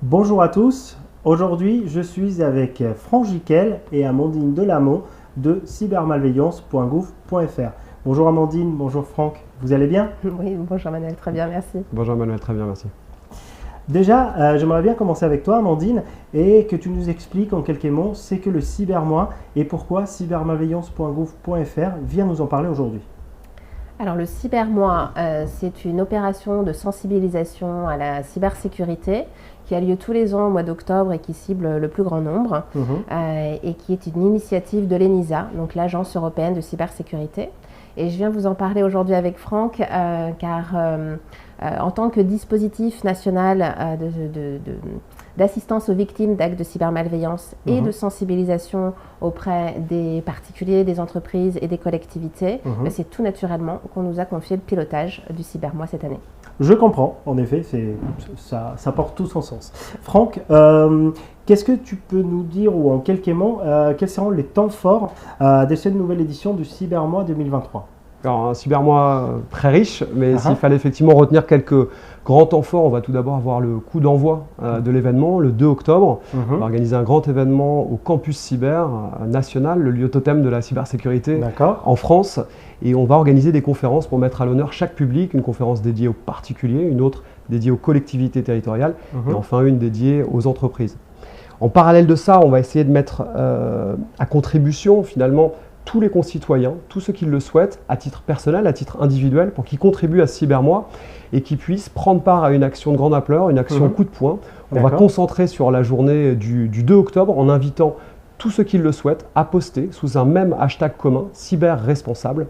Bonjour à tous, aujourd'hui je suis avec Franck Jiquel et Amandine Delamont de cybermalveillance.gouv.fr. Bonjour Amandine, bonjour Franck, vous allez bien? Oui, bonjour Manuel, très bien, merci. Bonjour Emmanuel, très bien, merci. Déjà, j'aimerais bien commencer avec toi Amandine et que tu nous expliques en quelques mots c'est que le cybermois et pourquoi cybermalveillance.gouv.fr vient nous en parler aujourd'hui. Alors le cybermois, c'est une opération de sensibilisation à la cybersécurité qui a lieu tous les ans au mois d'octobre et qui cible le plus grand nombre et qui est une initiative de l'ENISA, donc l'Agence européenne de cybersécurité. Et je viens vous en parler aujourd'hui avec Franck car en tant que dispositif national d'assistance aux victimes d'actes de cybermalveillance et de sensibilisation auprès des particuliers, des entreprises et des collectivités, c'est tout naturellement qu'on nous a confié le pilotage du cybermois cette année. Je comprends, en effet, ça porte tout son sens. Franck, qu'est-ce que tu peux nous dire, ou en quelques mots, quels seront les temps forts de cette nouvelle édition du Cybermois 2023? Alors, un cybermois très riche, mais s'il fallait effectivement retenir quelques grands temps forts, on va tout d'abord avoir le coup d'envoi de l'événement, le 2 octobre. On va organiser un grand événement au campus cyber national, le lieu totem de la cybersécurité en France. Et on va organiser des conférences pour mettre à l'honneur chaque public, une conférence dédiée aux particuliers, une autre dédiée aux collectivités territoriales, et enfin une dédiée aux entreprises. En parallèle de ça, on va essayer de mettre à contribution finalement tous les concitoyens, tous ceux qui le souhaitent, à titre personnel, à titre individuel, pour qu'ils contribuent à ce cybermois et qu'ils puissent prendre part à une action de grande ampleur, une action coup de poing. On va concentrer sur la journée du 2 octobre en invitant tous ceux qui le souhaitent à poster sous un même hashtag commun, cyber-responsable,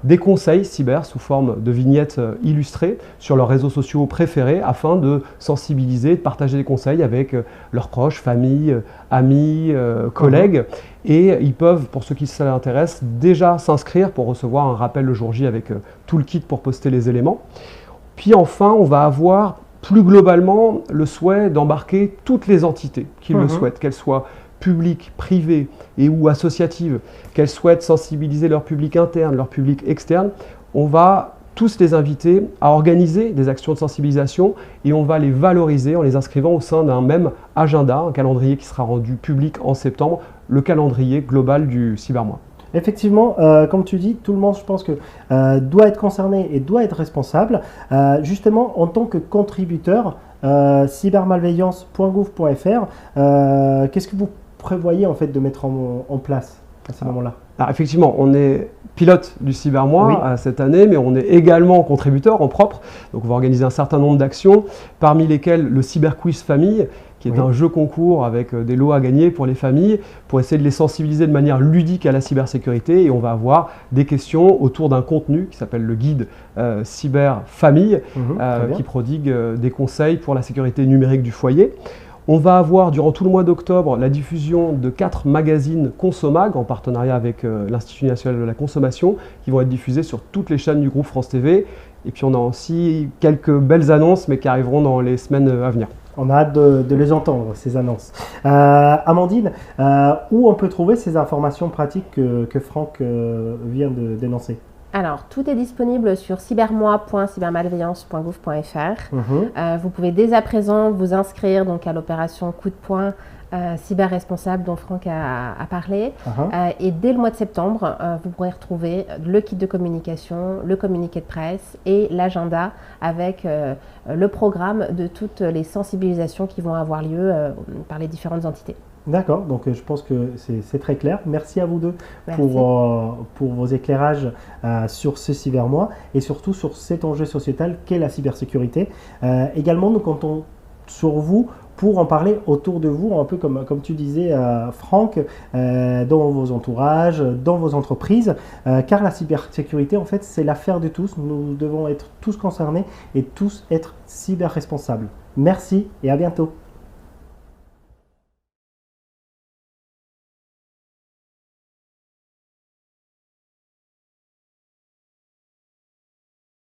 des conseils cyber sous forme de vignettes illustrées sur leurs réseaux sociaux préférés afin de sensibiliser, de partager des conseils avec leurs proches, famille, amis, collègues. Et ils peuvent, pour ceux qui s'intéressent, déjà s'inscrire pour recevoir un rappel le jour J avec tout le kit pour poster les éléments. Puis enfin, on va avoir plus globalement le souhait d'embarquer toutes les entités qui le souhaitent, qu'elles soient publiques, privées et ou associatives, qu'elles souhaitent sensibiliser leur public interne, leur public externe. On va tous les inviter à organiser des actions de sensibilisation et on va les valoriser en les inscrivant au sein d'un même agenda, un calendrier qui sera rendu public en septembre, le calendrier global du cybermois. Effectivement, comme tu dis, tout le monde, je pense que doit être concerné et doit être responsable. Justement, en tant que contributeur, cybermalveillance.gouv.fr, qu'est-ce que vous prévoyez en fait de mettre en place à ce moment-là? Alors, effectivement, on est pilote du cybermois cette année, mais on est également contributeur en propre. Donc on va organiser un certain nombre d'actions, parmi lesquelles le cyberquiz famille, qui est un jeu concours avec des lots à gagner pour les familles, pour essayer de les sensibiliser de manière ludique à la cybersécurité. Et on va avoir des questions autour d'un contenu qui s'appelle le guide Cyber Famille, qui prodigue des conseils pour la sécurité numérique du foyer. On va avoir durant tout le mois d'octobre la diffusion de 4 magazines Consomag en partenariat avec l'Institut national de la consommation qui vont être diffusés sur toutes les chaînes du groupe France TV. Et puis on a aussi quelques belles annonces mais qui arriveront dans les semaines à venir. On a hâte de les entendre, ces annonces. Amandine, où on peut trouver ces informations pratiques que Franck vient de dénoncer? Alors, tout est disponible sur cybermois.cybermalveillance.gouv.fr. Vous pouvez dès à présent vous inscrire donc, à l'opération coup de poing cyber-responsable dont Franck a parlé. Et dès le mois de septembre, vous pourrez retrouver le kit de communication, le communiqué de presse et l'agenda avec le programme de toutes les sensibilisations qui vont avoir lieu par les différentes entités. D'accord, donc je pense que c'est très clair. Merci à vous deux pour vos éclairages sur ce cybermois et surtout sur cet enjeu sociétal qu'est la cybersécurité. Également, nous comptons sur vous pour en parler autour de vous, un peu comme tu disais Franck, dans vos entourages, dans vos entreprises, car la cybersécurité, en fait, c'est l'affaire de tous. Nous devons être tous concernés et tous être cyber-responsables. Merci et à bientôt.